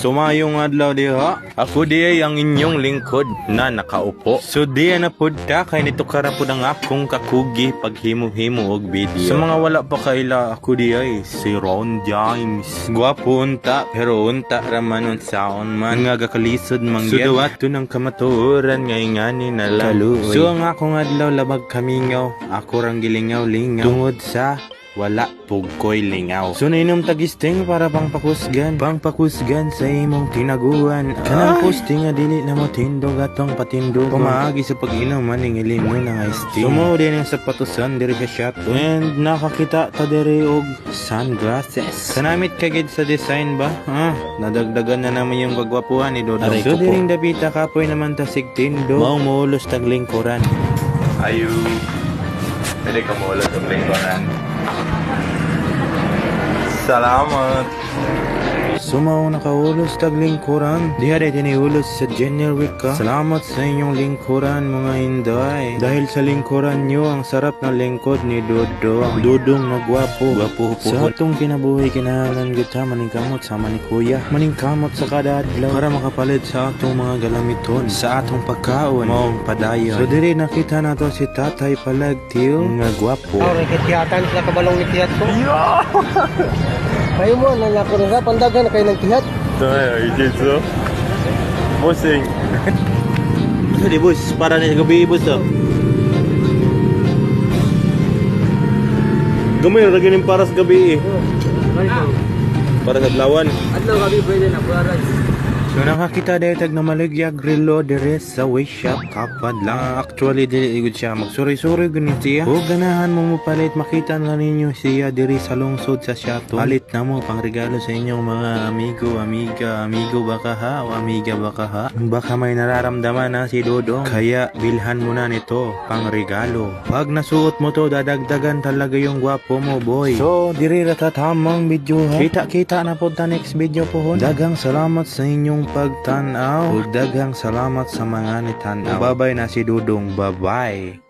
Sumayong adlaw diha. Ako di ang inyong lingkod na nakaupo. So di na pud ta kay nito karapod ang akong kakugi paghimo-himo og video. Sa mga wala pa kaila ako di ay si Ron James. Gwapo unta pero unta raman unsaon man nga gakalisod mangyat. So dawato ng kamatuoran nga ingani na lang. So ang akong adlaw labag kamingaw. Ako rang gilingaw-lingaw tungod sa wala pugkoy lingaw. So nainom tagisting para pangpakusgan sa imong tinaguan. Kanang posting nga dili na mo tindog atong patindog. Kumaagi sa pag-inom maning ilimon ng iced tea. Sumo din ang sapatusan diri sa shop. And nakakita ta diri og sunglasses. Kanamit kagid sa design ba? Nadagdagan na naman yung kagwapuhan ni Dodong. So diring dapita kapoy naman ta sigtindo. Mao muulos tag lingkuran. Ayu. Pwede ka muulos tag lingkuran. Salamat. Sumaw nakaulos tag lingkuran. Diha day tiniulos sa generic ka. Salamat sa inyong lingkuran mga inday. Dahil sa lingkuran nyo ang sarap ng lingkod ni Dodong. Dodong na gwapo. Sa atong kinabuhi kinahanglan kita maningkamot sama ni Kuya. Maningkamot sa kada adlaw para makapalit sa atong mga galamiton. Sa atong pagkaon maong padayon. So diri nakita nato si Tatay Palagtiyo nga gwapo. Nakikitihatan sila kabalong ni tiyat ko. Kayo mo, nangako na nga, pandagan na kayo ng tihat. Ito ay, so. Bossing. Di boss, para na gabi boss to. Gamay, ragin yung para sa gabi eh. Para sa adlawan. Adlaw gabi pwede na, para. So nakakita dahil tag na maligyag relo dire sa way shop kapad lang. Actually dili igod siya magsuri-suri ganit siya. O ganahan mo palit makita na ninyo siya diri sa lungsod sa shop. Palit na mo pang regalo sa inyong mga amigo baka ha o amiga baka ha. Baka may nararamdaman na si Dodong kaya bilhan mo na nito pang regalo. Pag nasuot mo to dadagdagan talaga yung gwapo mo boy. So diri ratatamang video ha. Kita na po ta next video po. Dagang salamat sa inyong pagtanaw. Daghang salamat sa mga nitanaw. Babay na si Dodong. Bye-bye.